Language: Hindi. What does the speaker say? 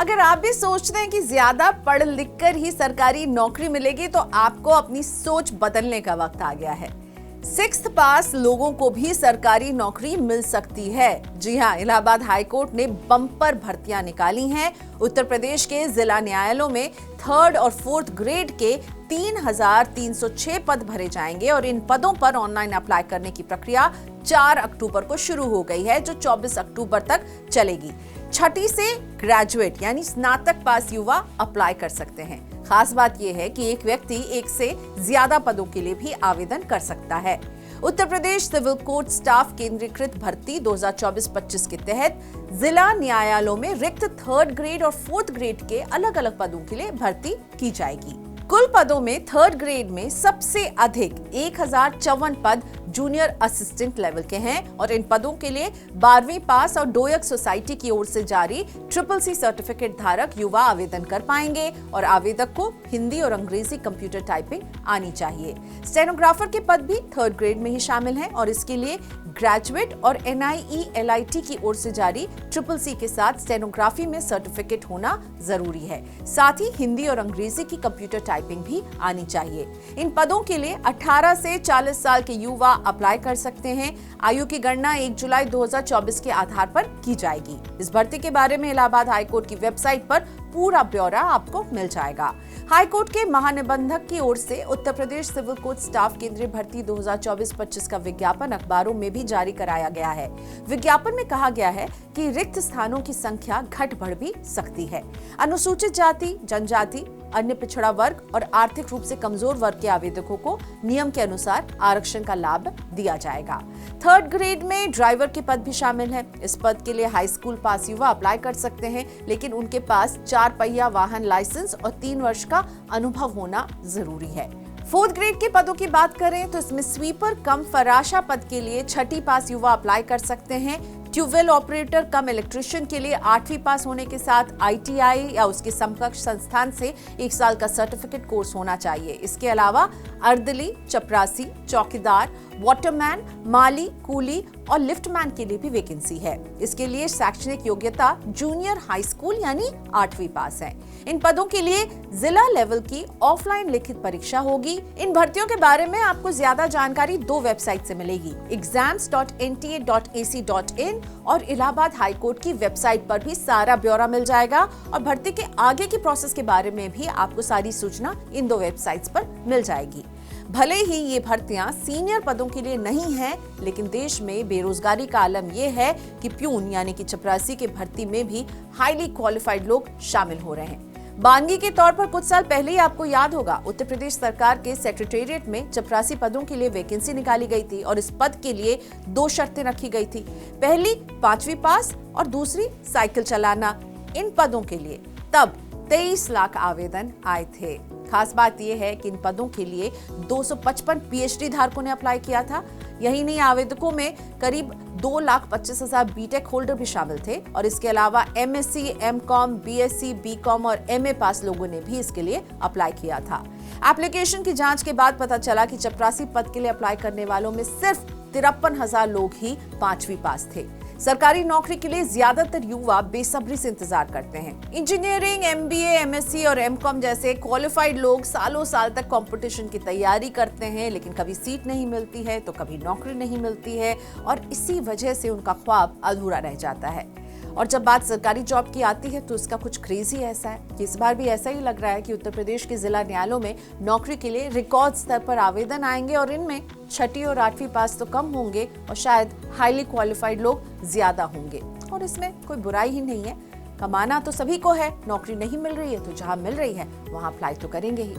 अगर आप भी सोचते हैं कि ज्यादा पढ़ लिख कर ही सरकारी नौकरी मिलेगी तो आपको अपनी सोच बदलने का वक्त आ गया है। 6th पास लोगों को भी सरकारी नौकरी मिल सकती है। जी हां, इलाहाबाद हाईकोर्ट ने बम्पर भर्तियां निकाली हैं। उत्तर प्रदेश के जिला न्यायालयों में 3rd और 4th ग्रेड के 3,306 पद भरे जाएंगे और इन पदों पर ऑनलाइन अप्लाई करने की प्रक्रिया 4 अक्टूबर को शुरू हो गई है, जो 24 अक्टूबर तक चलेगी। 6ठी से ग्रेजुएट यानी स्नातक पास युवा अप्लाई कर सकते हैं। खास बात यह है कि एक व्यक्ति एक से ज्यादा पदों के लिए भी आवेदन कर सकता है। Uttar Pradesh civil court staff केंद्रीकृत भर्ती 2024-25 के तहत जिला न्यायालयों में रिक्त 3rd ग्रेड और 4th ग्रेड के अलग अलग पदों के लिए भर्ती की जाएगी। कुल पदों में 3rd ग्रेड में सबसे अधिक 1054 पद जूनियर असिस्टेंट लेवल के हैं और इन पदों के लिए 12वीं पास और डोयक सोसाइटी की ओर से जारी CCC सर्टिफिकेट धारक युवा आवेदन कर पाएंगे और आवेदक को हिंदी और अंग्रेजी कंप्यूटर टाइपिंग आनी चाहिए। स्टेनोग्राफर के पद भी 3rd ग्रेड में ही शामिल हैं और इसके लिए ग्रेजुएट और NIE-LIT की ओर से जारी CCC के साथ स्टेनोग्राफी में सर्टिफिकेट होना जरूरी है। साथ ही हिंदी और अंग्रेजी की कंप्यूटर टाइपिंग भी आनी चाहिए। इन पदों के लिए 18 से 40 साल के युवा अप्लाई कर सकते हैं। आयु की गणना 1 जुलाई 2024 के आधार पर की जाएगी। इस भर्ती के बारे में इलाहाबाद हाईकोर्ट की वेबसाइट पर पूरा ब्यौरा आपको मिल जाएगा। हाईकोर्ट के महानिबंधक की ओर से Uttar Pradesh civil court staff केंद्रीय भर्ती 2024-25 का विज्ञापन अखबारों में भी जारी कराया गया है। विज्ञापन में कहा गया है कि रिक्त स्थानों की संख्या घट बढ़ भी सकती है। अनुसूचित जाति, जनजाति, अन्य पिछड़ा वर्ग और आर्थिक रूप से कमजोर वर्ग के आवेदकों को नियम के अनुसार आरक्षण का लाभ दिया जाएगा। 3rd ग्रेड में ड्राइवर के पद भी शामिल हैं। इस पद के लिए हाई स्कूल पास युवा अप्लाई कर सकते हैं, लेकिन उनके पास 4 पहिया वाहन लाइसेंस और 3 वर्ष का अनुभव होना जरूरी है। 4th ग्रेड के पदों की बात करें तो इसमें स्वीपर कम फराशा पद के लिए 6ठी पास युवा अप्लाई कर सकते हैं। ट्यूबवेल ऑपरेटर कम इलेक्ट्रिशियन के लिए 8वीं पास होने के साथ ITI या उसके समकक्ष संस्थान से 1 साल का सर्टिफिकेट कोर्स होना चाहिए। इसके अलावा अर्दली, चपरासी, चौकीदार, वाटरमैन, माली, कूली और लिफ्टमैन के लिए भी वैकेंसी है। इसके लिए शैक्षणिक योग्यता जूनियर हाई स्कूल यानी 8वीं पास है। इन पदों के लिए जिला लेवल की ऑफलाइन लिखित परीक्षा होगी। इन भर्तियों के बारे में आपको ज्यादा जानकारी 2 वेबसाइट से मिलेगी, exams.nta.ac.in और इलाहाबाद हाईकोर्ट की वेबसाइट पर भी सारा ब्यौरा मिल जाएगा और भर्ती के आगे की प्रोसेस के बारे में भी आपको सारी सूचना इन 2 वेबसाइट्स पर मिल जाएगी। भले ही ये भर्तियां सीनियर पदों के लिए नहीं हैं, लेकिन देश में बेरोजगारी का आलम यह है कि प्यून यानी कि चपरासी के भर्ती में भी हाईली क्वालिफाइड लोग शामिल हो रहे हैं। बानगी के तौर पर कुछ साल पहले ही आपको याद होगा, उत्तर प्रदेश सरकार के सेक्रेटेरिएट में चपरासी पदों के लिए वैकेंसी निकाली गई थी और इस पद के लिए 2 शर्तें रखी गई थी। पहली 5वीं पास और दूसरी साइकिल चलाना। इन पदों के लिए तब 23 लाख आवेदन आए थे। खास बात यह है कि इन पदों के लिए 255 PhD धारकों ने अप्लाई किया था। यही नहीं, आवेदकों में करीब 2,25,000 बीटेक होल्डर भी शामिल थे और इसके अलावा MSc, MCom, BSc, BCom और MA पास लोगों ने भी इसके लिए अप्लाई किया था। एप्लीकेशन की जांच के बाद पता चला कि चपरासी पद के लिए अप्लाई करने वालों में सिर्फ 53,000 लोग ही 5वीं पास थे। सरकारी नौकरी के लिए ज्यादातर युवा बेसब्री से इंतजार करते हैं। इंजीनियरिंग, MBA, MSc और MCom जैसे क्वालिफाइड लोग सालों साल तक कंपटीशन की तैयारी करते हैं, लेकिन कभी सीट नहीं मिलती है तो कभी नौकरी नहीं मिलती है और इसी वजह से उनका ख्वाब अधूरा रह जाता है। और जब बात सरकारी जॉब की आती है तो उसका कुछ क्रेज ही ऐसा है कि इस बार भी ऐसा ही लग रहा है कि उत्तर प्रदेश के जिला न्यायालयों में नौकरी के लिए रिकॉर्ड स्तर पर आवेदन आएंगे और इनमें 6ठी और 8वीं पास तो कम होंगे और शायद हाईली क्वालिफाइड लोग ज्यादा होंगे। और इसमें कोई बुराई ही नहीं है, कमाना तो सभी को है, नौकरी नहीं मिल रही है तो जहां मिल रही है वहां अप्लाई तो करेंगे ही।